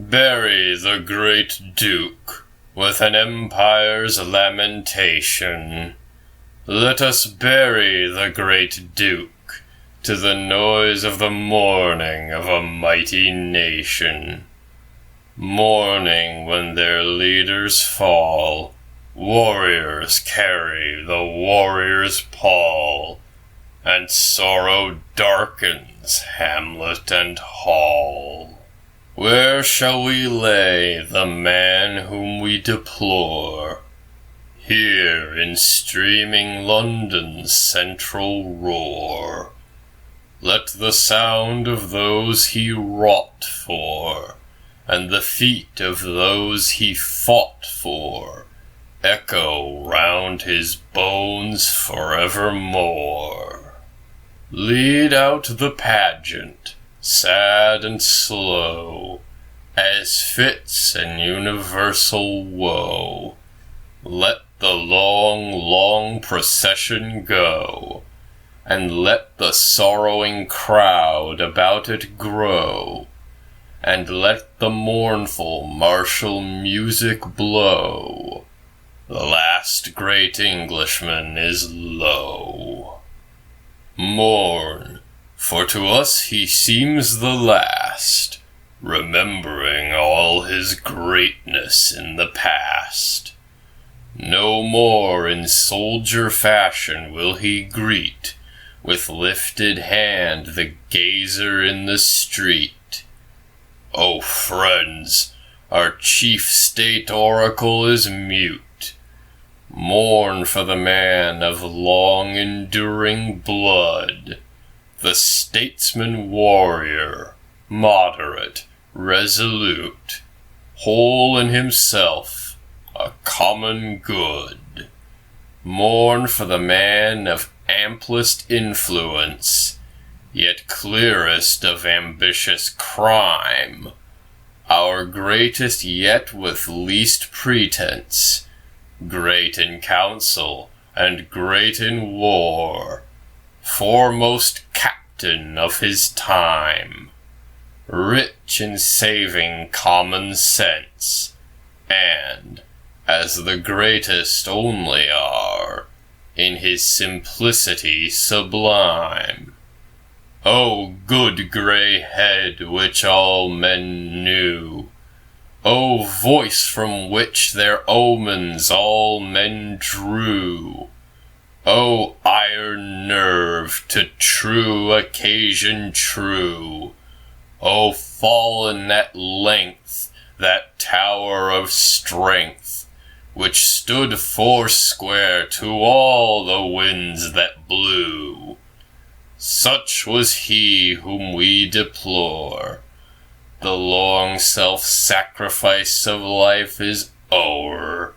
Bury the great Duke with an empire's lamentation. Let us bury the great Duke to the noise of the mourning of a mighty nation. Mourning when their leaders fall, warriors carry the warrior's pall, and sorrow darkens hamlet and hall. Where shall we lay the man whom we deplore? Here in streaming London's central roar. Let the sound of those he wrought for, and the feet of those he fought for, echo round his bones forevermore. Lead out the pageant, sad and slow, as fits an universal woe. Let the long, long procession go, and let the sorrowing crowd about it grow, and let the mournful martial music blow. The last great Englishman is low. Mourn, for to us he seems the last, remembering all his greatness in the past. No more in soldier fashion will he greet with lifted hand the gazer in the street. O friends, our chief state oracle is mute. Mourn for the man of long-enduring blood, the statesman warrior, moderate, resolute, whole in himself, a common good. Mourn for the man of amplest influence, yet clearest of ambitious crime, our greatest yet with least pretense, great in council and great in war, foremost captain of his time, rich in saving common sense, and, as the greatest only are, in his simplicity sublime. O good grey head which all men knew! O voice from which their omens all men drew! O iron nerve to true occasion true! O fallen at length that tower of strength, which stood foursquare to all the winds that blew! Such was he whom we deplore. The long self-sacrifice of life is o'er.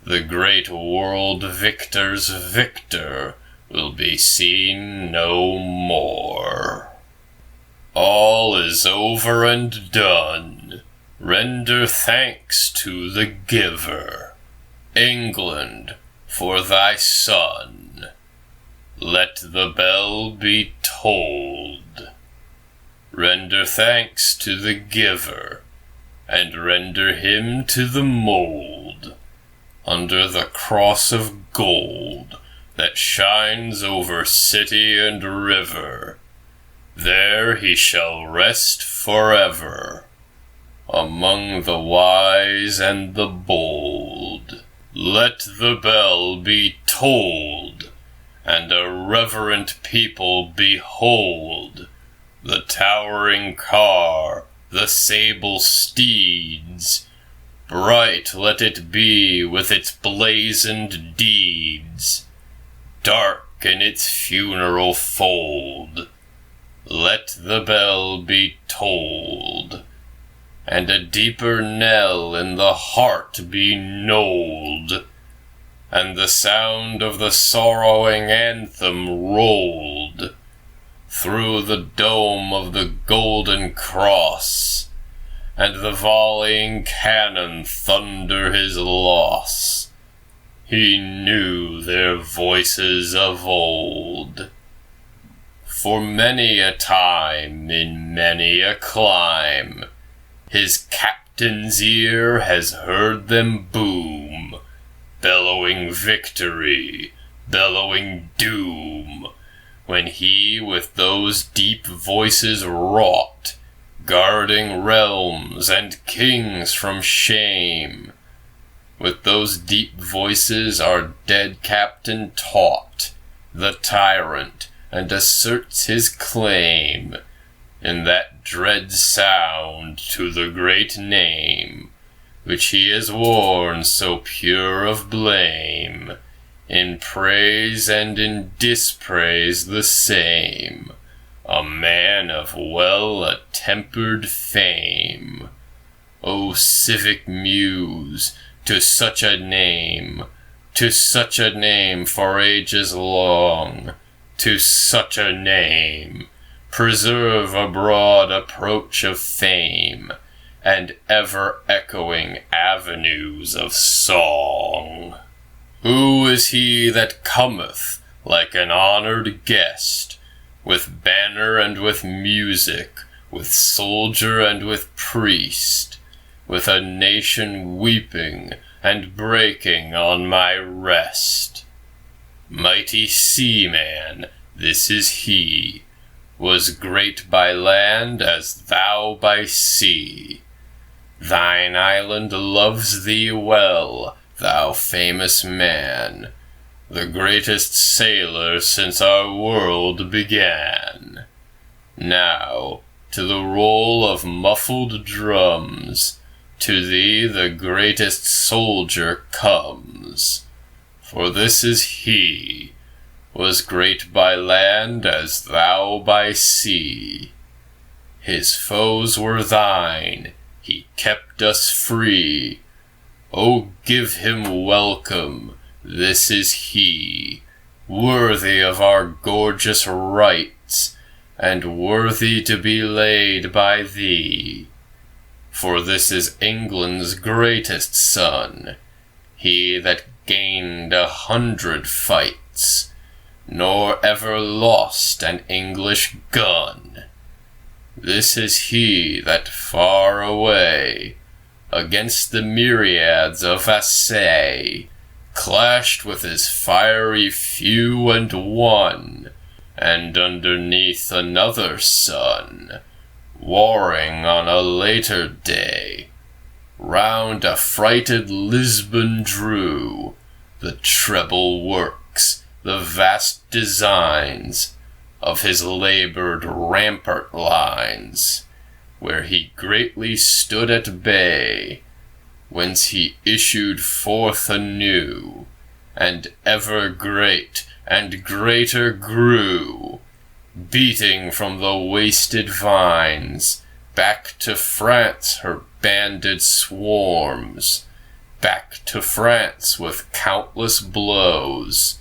The great world victor's victor will be seen no more. All is over and done. Render thanks to the Giver, England, for thy son. Let the bell be tolled. Render thanks to the Giver, and render him to the mould, under the cross of gold that shines over city and river. There he shall rest forever, among the wise and the bold. Let the bell be tolled, and a reverent people behold the towering car, the sable steeds. Bright let it be with its blazoned deeds, dark in its funeral fold. Let the bell be tolled, and a deeper knell in the heart be knolled, and the sound of the sorrowing anthem rolled through the dome of the golden cross, and the volleying cannon thunder his loss. He knew their voices of old. For many a time, in many a clime, His captain's ear has heard them boom, bellowing victory, bellowing doom, when he with those deep voices wrought, guarding realms and kings from shame. With those deep voices our dead captain taught the tyrant, and asserts his claim in that dread sound to the great name, which he has worn so pure of blame, in praise and in dispraise the same, a man of well-attempered fame. O civic muse, to such a name for ages long, to such a name, preserve a broad approach of fame, and ever-echoing avenues of song. Who is he that cometh like an honored guest, with banner and with music, with soldier and with priest, with a nation weeping and breaking on my rest? Mighty seaman, this is he, was great by land as thou by sea. Thine island loves thee well, thou famous man, the greatest sailor since our world began. Now, to the roll of muffled drums, to thee the greatest soldier comes. For this is he, was great by land as thou by sea. His foes were thine, he kept us free. O give him welcome, this is he, worthy of our gorgeous rites, and worthy to be laid by thee. For this is England's greatest son, he that gained 100 fights, nor ever lost an English gun. This is he that far away, against the myriads of Assay, clashed with his fiery few and won, and underneath another sun, warring on a later day, round affrighted Lisbon drew the treble works, the vast designs of his laboured rampart lines, where he greatly stood at bay, whence he issued forth anew, and ever great and greater grew, beating from the wasted vines, back to France her banded swarms, back to France with countless blows,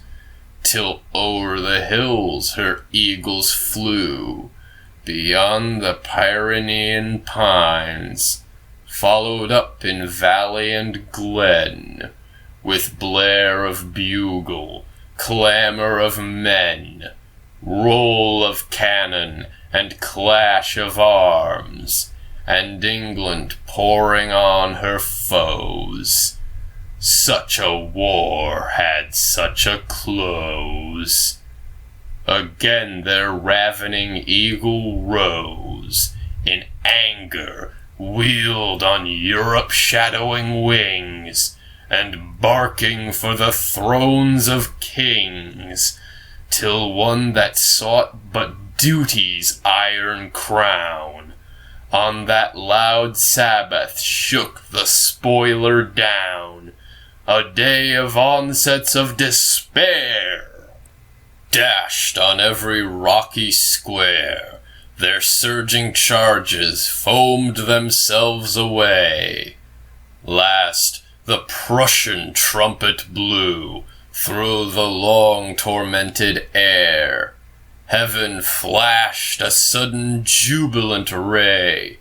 till o'er the hills her eagles flew, beyond the Pyrenean pines, followed up in valley and glen, with blare of bugle, clamour of men, roll of cannon, and clash of arms, and England pouring on her foes. Such a war had such a close. Again their ravening eagle rose, in anger wheeled on Europe shadowing wings, and barking for the thrones of kings, till one that sought but duty's iron crown, on that loud Sabbath shook the spoiler down, a day of onsets of despair. Dashed on every rocky square, their surging charges foamed themselves away. Last, the Prussian trumpet blew through the long tormented air. Heaven flashed a sudden jubilant ray,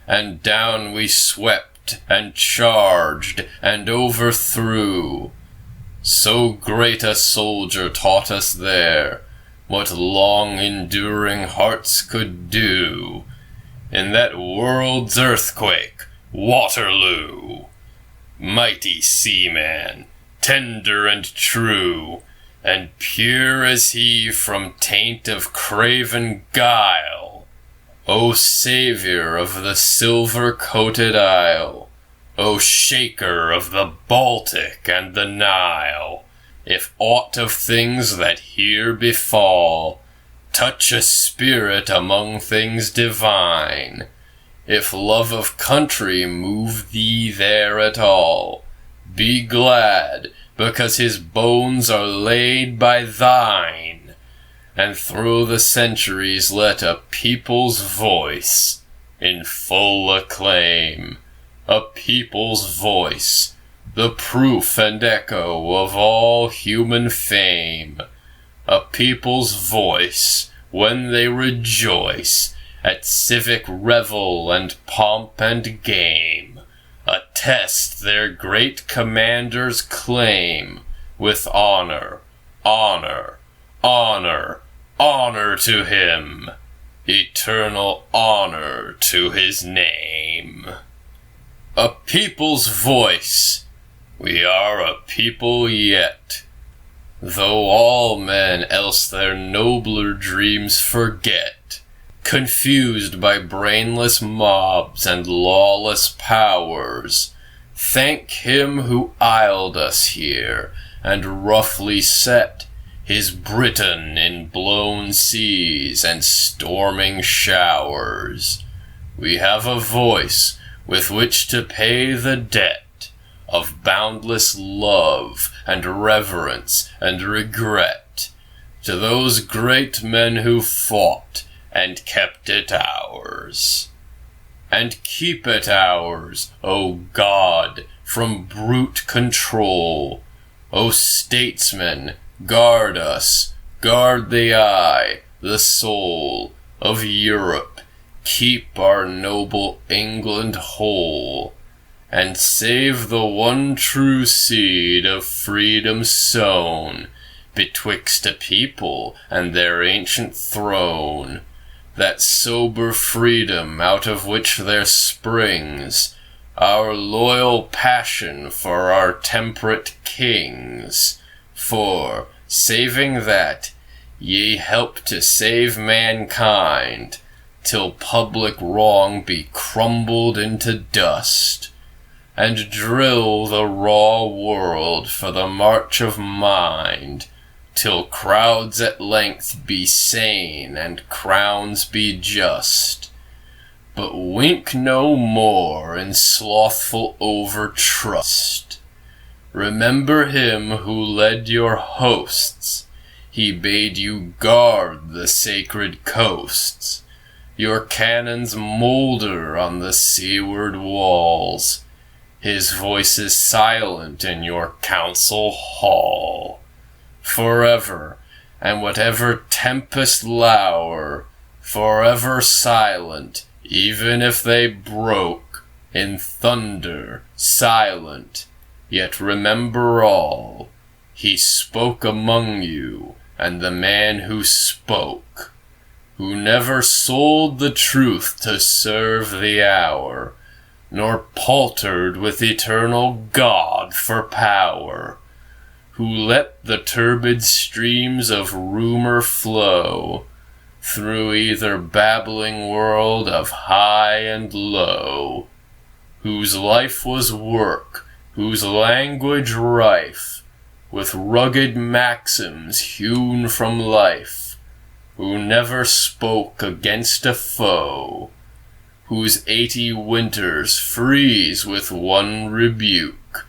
and down we swept and charged and overthrew. So great a soldier taught us there what long-enduring hearts could do, in that world's earthquake, Waterloo. Mighty seaman, tender and true, and pure as he from taint of craven guile. O saviour of the silver-coated isle, O shaker of the Baltic and the Nile, if aught of things that here befall touch a spirit among things divine, if love of country move thee there at all, be glad, because his bones are laid by thine, and through the centuries let a people's voice in full acclaim, a people's voice, the proof and echo of all human fame, a people's voice when they rejoice at civic revel and pomp and game, attest their great commander's claim with honor, honor, honor, honor to him, eternal honor to his name. A people's voice, we are a people yet, though all men else their nobler dreams forget, confused by brainless mobs and lawless powers. Thank him who isled us here, and roughly set his Britain in blown seas and storming showers. We have a voice with which to pay the debt of boundless love and reverence and regret to those great men who fought and kept it ours. And keep it ours, O God, from brute control. O statesmen, guard us, guard the eye, the soul of Europe, keep our noble England whole, and save the one true seed of freedom sown betwixt a people and their ancient throne, that sober freedom out of which there springs our loyal passion for our temperate kings. For, saving that, ye help to save mankind, till public wrong be crumbled into dust, and drill the raw world for the march of mind, till crowds at length be sane and crowns be just. But wink no more in slothful overtrust. Remember him who led your hosts. He bade you guard the sacred coasts. Your cannons moulder on the seaward walls. His voice is silent in your council hall. Forever, and whatever tempest lour, forever silent, even if they broke in thunder, silent, yet remember all. He spoke among you, and the man who spoke, who never sold the truth to serve the hour, nor paltered with eternal God for power, who let the turbid streams of rumor flow through either babbling world of high and low, whose life was work, whose language rife with rugged maxims hewn from life, who never spoke against a foe, whose 80 winters freeze with one rebuke,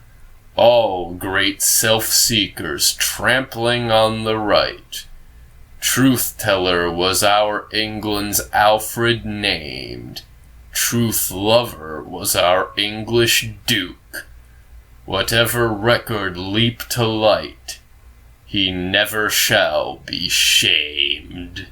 all great self-seekers trampling on the right. Truth-teller was our England's Alfred named, truth-lover was our English Duke. Whatever record leap to light, he never shall be shamed.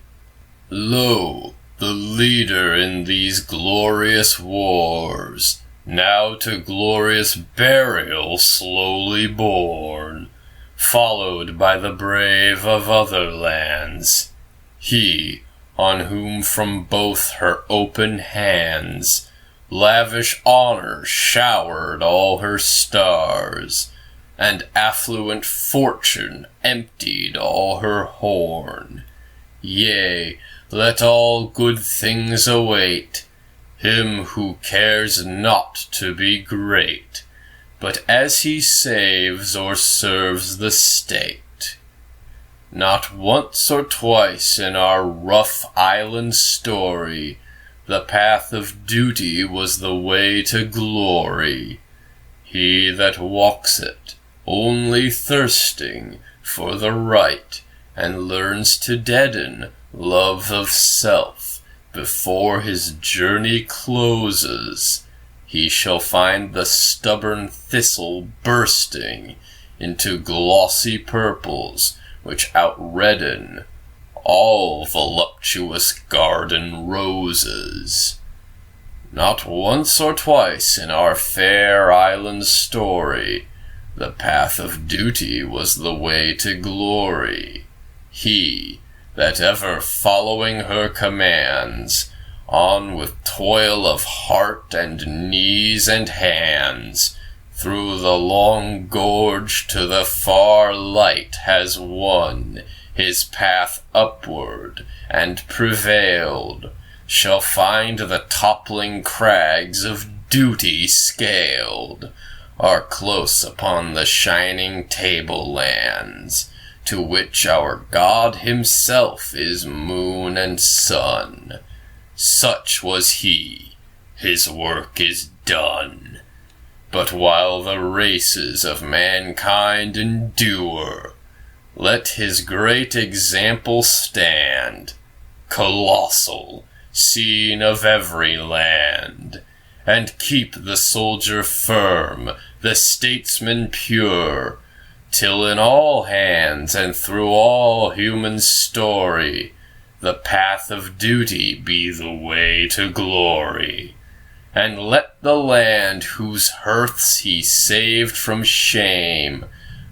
Lo, the leader in these glorious wars, now to glorious burial slowly borne, followed by the brave of other lands. He, on whom from both her open hands lavish honor showered all her stars, and affluent fortune emptied all her horn. Yea, let all good things await him who cares not to be great, but as he saves or serves the state. Not once or twice in our rough island story the path of duty was the way to glory. He that walks it, only thirsting for the right, and learns to deaden love of self before his journey closes, he shall find the stubborn thistle bursting into glossy purples which outredden all voluptuous garden roses. Not once or twice in our fair island story the path of duty was the way to glory. He that ever following her commands, on with toil of heart and knees and hands, through the long gorge to the far light has won his path upward and prevailed, shall find the toppling crags of duty scaled, are close upon the shining tablelands, to which our God himself is moon and sun. Such was he, his work is done. But while the races of mankind endure, let his great example stand, colossal, seen of every land, and keep the soldier firm, the statesman pure, till in all hands and through all human story the path of duty be the way to glory. And let the land whose hearths he saved from shame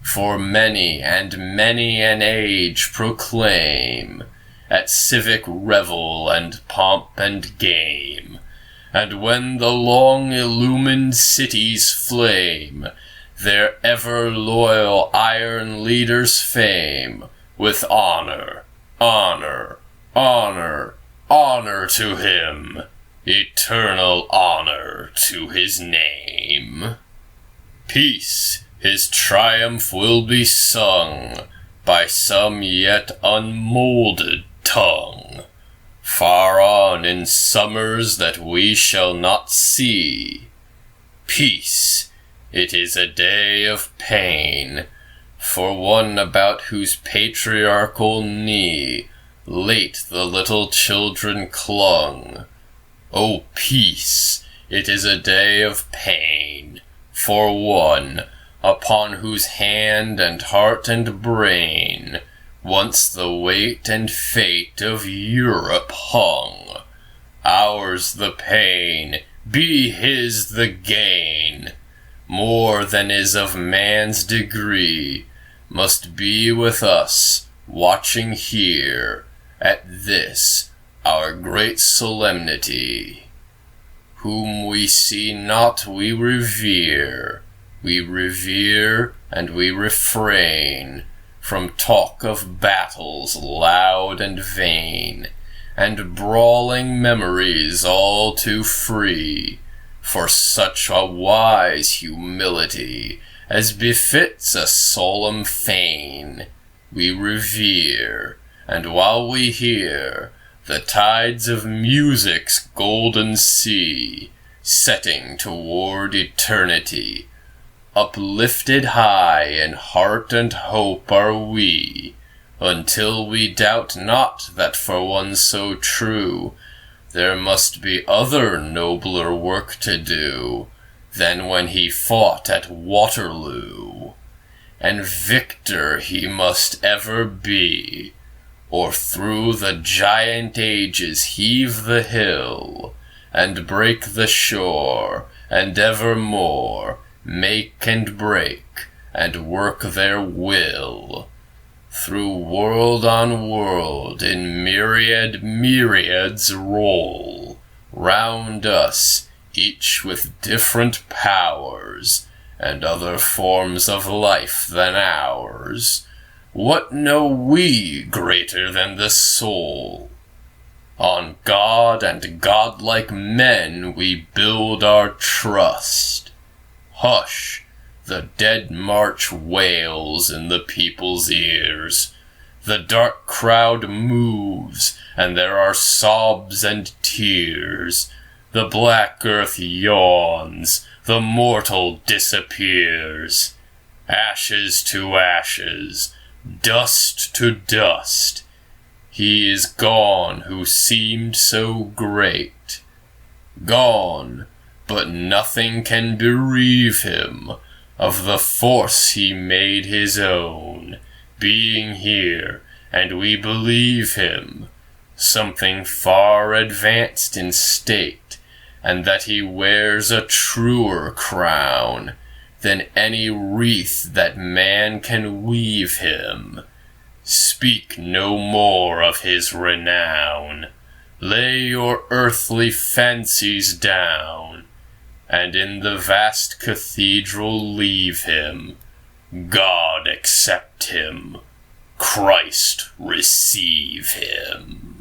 for many and many an age proclaim, at civic revel and pomp and game. And when the long illumined cities flame, their ever loyal iron leader's fame, with honor, honor, honor, honor to him, eternal honor to his name. Peace, his triumph will be sung by some yet unmoulded tongue, far on in summers that we shall not see. Peace, it is a day of pain for one about whose patriarchal knee late the little children clung. O peace, it is a day of pain for one upon whose hand and heart and brain once the weight and fate of Europe hung. Ours the pain, be his the gain. More than is of man's degree must be with us, watching here at this our great solemnity. Whom we see not we revere and we refrain from talk of battles loud and vain, and brawling memories all too free, for such a wise humility as befits a solemn fane. We revere, and while we hear the tides of music's golden sea setting toward eternity, uplifted high in heart and hope are we, until we doubt not that for one so true there must be other nobler work to do than when he fought at Waterloo. And victor he must ever be, or through the giant ages heave the hill, and break the shore, and evermore make and break, and work their will. through world on world in myriad myriads roll, round us, each with different powers, and other forms of life than ours. What know we greater than the soul? On God and godlike men we build our trust. Hush! The dead march wails in the people's ears. The dark crowd moves, and there are sobs and tears. The black earth yawns, the mortal disappears. Ashes to ashes, dust to dust. He is gone who seemed so great. Gone, but nothing can bereave him of the force he made his own, being here, and we believe him, something far advanced in state, and that he wears a truer crown than any wreath that man can weave him. Speak no more of his renown. Lay your earthly fancies down, and in the vast cathedral leave him. God accept him. Christ receive him.